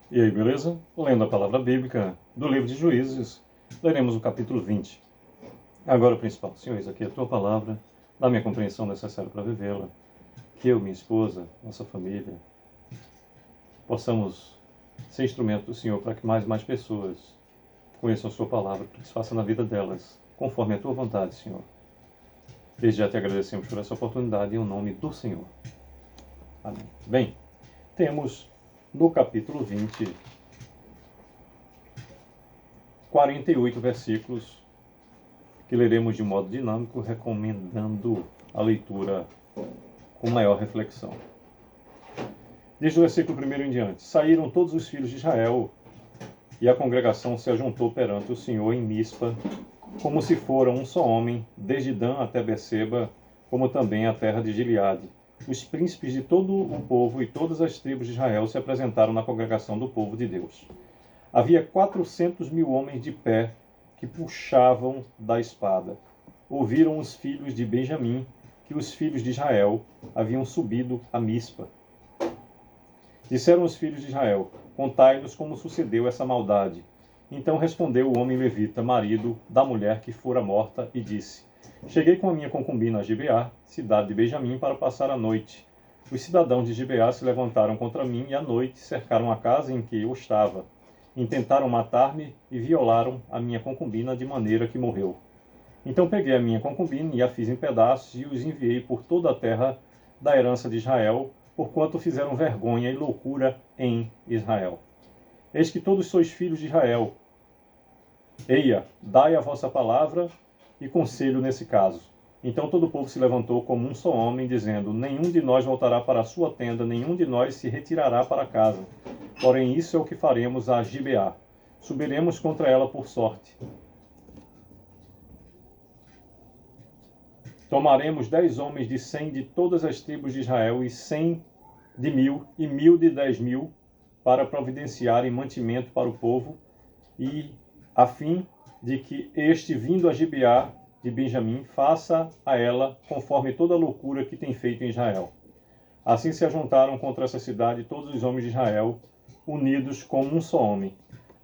E aí, beleza? Lendo a palavra bíblica do livro de Juízes, leremos o capítulo 20. Agora o principal. Senhor, isso aqui é a tua palavra, dá-me a compreensão necessária para vivê-la, que eu, minha esposa, nossa família, possamos ser instrumento do Senhor para que mais e mais pessoas conheçam a sua palavra, para que se faça na vida delas, conforme a tua vontade, Senhor. Desde já te agradecemos por essa oportunidade em nome do Senhor. Amém. Bem, temos no capítulo 20 48 versículos que leremos de modo dinâmico, recomendando a leitura com maior reflexão. Desde o versículo 1 em diante: Saíram todos os filhos de Israel, e a congregação se ajuntou perante o Senhor em Mispa, como se fora um só homem, desde Dan até Beceba, como também a terra de Gileade. Os príncipes de todo o povo e todas as tribos de Israel se apresentaram na congregação do povo de Deus. Havia 400.000 homens de pé que puxavam da espada. Ouviram os filhos de Benjamim que os filhos de Israel haviam subido a Mispa. Disseram os filhos de Israel: Contai-nos como sucedeu essa maldade. Então respondeu o homem levita, marido da mulher que fora morta, e disse: Cheguei com a minha concubina a Gibeá, cidade de Benjamim, para passar a noite. Os cidadãos de Gibeá se levantaram contra mim e à noite cercaram a casa em que eu estava. Intentaram matar-me e violaram a minha concubina de maneira que morreu. Então peguei a minha concubina e a fiz em pedaços e os enviei por toda a terra da herança de Israel, porquanto fizeram vergonha e loucura em Israel. Eis que todos sois filhos de Israel. Eia, dai a vossa palavra e conselho nesse caso. Então todo o povo se levantou como um só homem, dizendo: Nenhum de nós voltará para a sua tenda, nenhum de nós se retirará para casa. Porém, isso é o que faremos a Gibeá. Subiremos contra ela por sorte. Tomaremos 10 homens de 100 de todas as tribos de Israel, e 100 de 1.000, e 1.000 de 10.000, para providenciarem mantimento para o povo, e a fim de que este, vindo a Gibeá de Benjamim, faça a ela conforme toda a loucura que tem feito em Israel. Assim se ajuntaram contra essa cidade todos os homens de Israel, unidos como um só homem.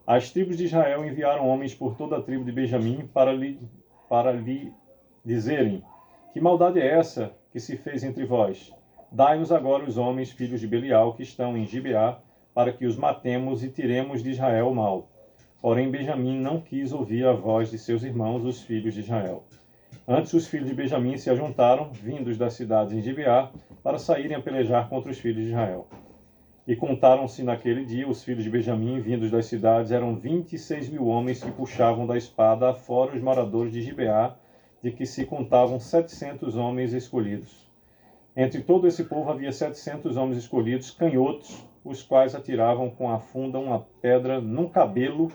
As tribos de Israel enviaram homens por toda a tribo de Benjamim para lhe dizerem: Que maldade é essa que se fez entre vós? Dai-nos agora os homens, filhos de Belial, que estão em Gibeá, para que os matemos e tiremos de Israel o mal. Porém, Benjamim não quis ouvir a voz de seus irmãos, os filhos de Israel. Antes, os filhos de Benjamim se ajuntaram, vindos das cidades em Gibeá, para saírem a pelejar contra os filhos de Israel. E contaram-se naquele dia os filhos de Benjamim, vindos das cidades, eram 26.000 homens que puxavam da espada, fora os moradores de Gibeá, de que se contavam 700 homens escolhidos. Entre todo esse povo havia 700 homens escolhidos, canhotos, os quais atiravam com a funda uma pedra num cabelo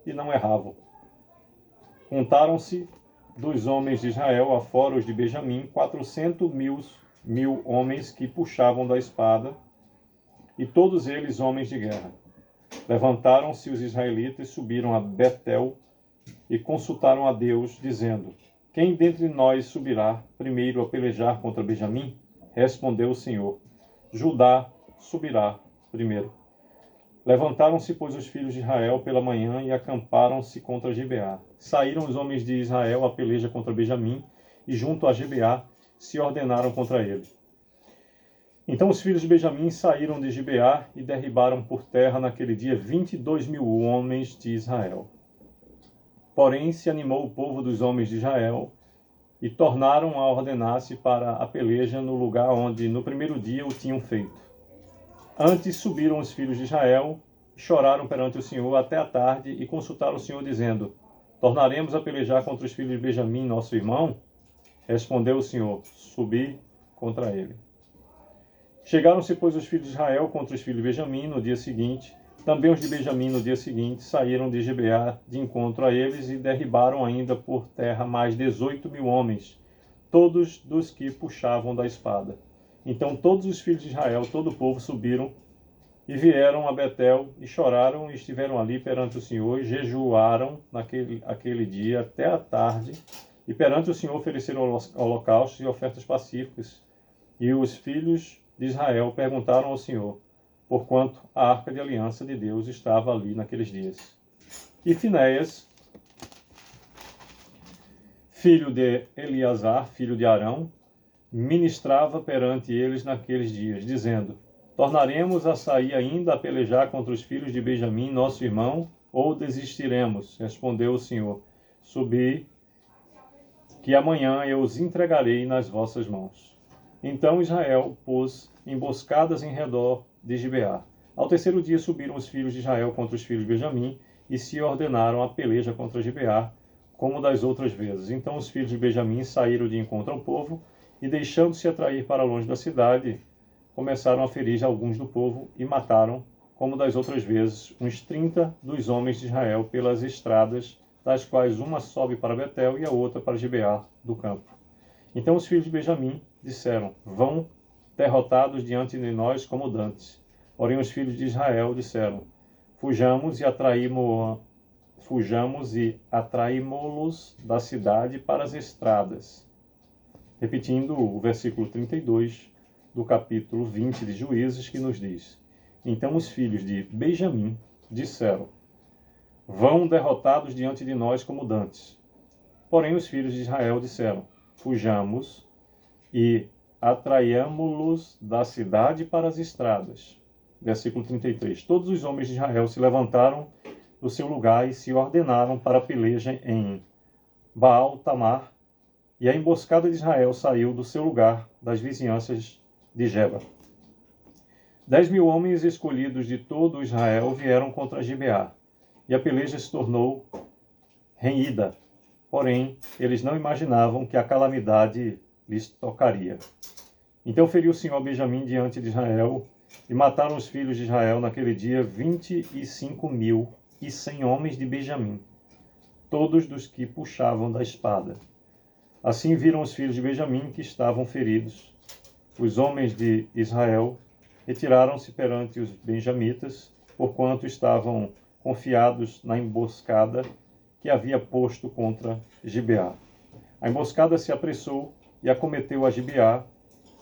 e não erravam. Contaram-se dos homens de Israel, afora os de Benjamim, 400.000 homens que puxavam da espada, e todos eles homens de guerra. Levantaram-se os israelitas, subiram a Betel e consultaram a Deus, dizendo: Quem dentre nós subirá primeiro a pelejar contra Benjamim? Respondeu o Senhor: Judá subirá primeiro. Levantaram-se, pois, os filhos de Israel pela manhã e acamparam-se contra Gibeá. Saíram os homens de Israel a peleja contra Benjamim e junto a Gibeá se ordenaram contra ele. Então os filhos de Benjamim saíram de Gibeá e derribaram por terra naquele dia 22.000 homens de Israel. Porém se animou o povo dos homens de Israel e tornaram a ordenar-se para a peleja no lugar onde no primeiro dia o tinham feito. Antes subiram os filhos de Israel, choraram perante o Senhor até a tarde e consultaram o Senhor, dizendo: Tornaremos a pelejar contra os filhos de Benjamim, nosso irmão? Respondeu o Senhor: Subi contra ele. Chegaram-se, pois, os filhos de Israel contra os filhos de Benjamim no dia seguinte. Também os de Benjamim no dia seguinte saíram de Gibeá de encontro a eles e derribaram ainda por terra mais 18.000 homens, todos dos que puxavam da espada. Então todos os filhos de Israel, todo o povo, subiram e vieram a Betel e choraram e estiveram ali perante o Senhor e jejuaram aquele dia até a tarde e perante o Senhor ofereceram holocaustos e ofertas pacíficas. E os filhos de Israel perguntaram ao Senhor: porquanto a arca de aliança de Deus estava ali naqueles dias. E Finéias, filho de Eleazar, filho de Arão, ministrava perante eles naqueles dias, dizendo: Tornaremos a sair ainda a pelejar contra os filhos de Benjamim, nosso irmão, ou desistiremos? Respondeu o Senhor: Subi, que amanhã eu os entregarei nas vossas mãos. Então Israel pôs emboscadas em redor de Gibeá. Ao terceiro dia subiram os filhos de Israel contra os filhos de Benjamim e se ordenaram a peleja contra Gibeá, como das outras vezes. Então os filhos de Benjamim saíram de encontro ao povo e, deixando-se atrair para longe da cidade, começaram a ferir alguns do povo e mataram, como das outras vezes, uns 30 dos homens de Israel pelas estradas, das quais uma sobe para Betel e a outra para Gibeá do campo. Então os filhos de Benjamim disseram: Vão derrotados diante de nós como dantes. Porém os filhos de Israel disseram: Fujamos e atraímo-los da cidade para as estradas. Repetindo o versículo 32 do capítulo 20 de Juízes, que nos diz: Então os filhos de Benjamim disseram: Vão derrotados diante de nós como dantes. Porém os filhos de Israel disseram: Fujamos e atraiamo-los da cidade para as estradas. Versículo 33. Todos os homens de Israel se levantaram do seu lugar e se ordenaram para a peleja em Baal-Tamar, e a emboscada de Israel saiu do seu lugar das vizinhanças de Geba. 10.000 homens escolhidos de todo Israel vieram contra Gibeá, e a peleja se tornou renhida. Porém, eles não imaginavam que a calamidade lhes tocaria. Então feriu o Senhor Benjamim diante de Israel, e mataram os filhos de Israel naquele dia 25.100 homens de Benjamim, todos dos que puxavam da espada. Assim viram os filhos de Benjamim que estavam feridos. Os homens de Israel retiraram-se perante os benjamitas, porquanto estavam confiados na emboscada que havia posto contra Gibeá. A emboscada se apressou e acometeu a Gibeá,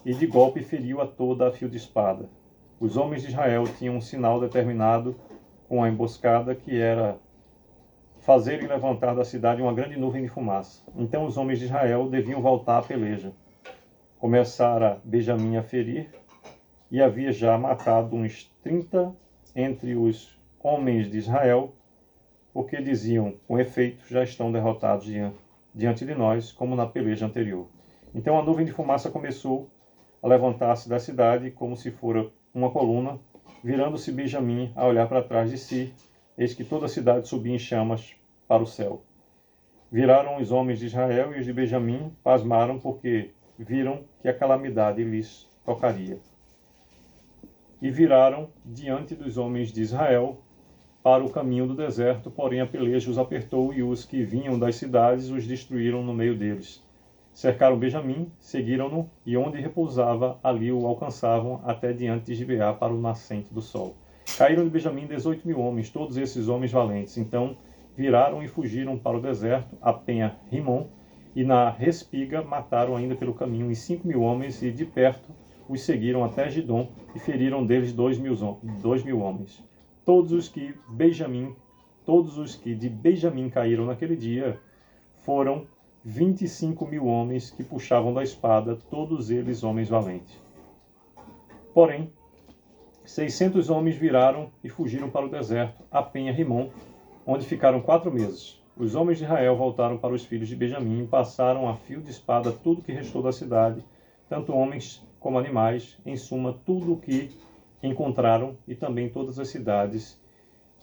e de golpe feriu a toda a fio de espada. Os homens de Israel tinham um sinal determinado com a emboscada, que era fazerem levantar da cidade uma grande nuvem de fumaça. Então os homens de Israel deviam voltar à peleja. Começara Benjamim a ferir, e havia já matado uns 30 entre os homens de Israel, porque diziam: com efeito, já estão derrotados diante de nós, como na peleja anterior. Então a nuvem de fumaça começou a levantar-se da cidade, como se fora uma coluna. Virando-se Benjamim a olhar para trás de si, eis que toda a cidade subia em chamas para o céu. Viraram os homens de Israel e os de Benjamim, pasmaram, porque viram que a calamidade lhes tocaria. E viraram diante dos homens de Israel para o caminho do deserto, porém a peleja os apertou, e os que vinham das cidades os destruíram no meio deles. Cercaram Benjamim, seguiram-no, e onde repousava, ali o alcançavam, até diante de Gibeá, para o nascente do sol. Caíram de Benjamim 18.000 homens, todos esses homens valentes. Então viraram e fugiram para o deserto, a penha Rimon, e na respiga mataram ainda pelo caminho uns 5.000 homens, e de perto os seguiram até Gidom, e feriram deles 2.000 homens. Todos os que de Benjamim caíram naquele dia foram 25.000 homens que puxavam da espada, todos eles homens valentes. Porém, 600 homens viraram e fugiram para o deserto, a penha Rimon, onde ficaram 4 meses. Os homens de Israel voltaram para os filhos de Benjamim e passaram a fio de espada tudo que restou da cidade, tanto homens como animais, em suma, tudo o que encontraram, e também todas as cidades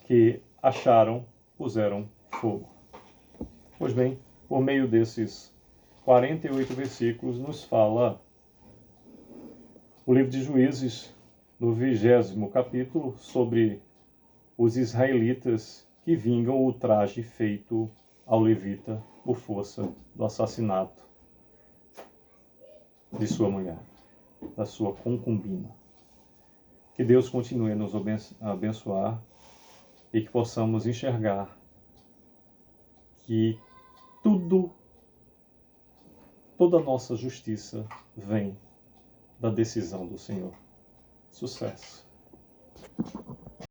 que acharam puseram fogo. Pois bem, por meio desses 48 versículos, nos fala o livro de Juízes, no 20º capítulo, sobre os israelitas que vingam o ultraje feito ao levita por força do assassinato de sua mulher, da sua concubina. Que Deus continue a nos abençoar e que possamos enxergar que toda a nossa justiça vem da decisão do Senhor. Sucesso!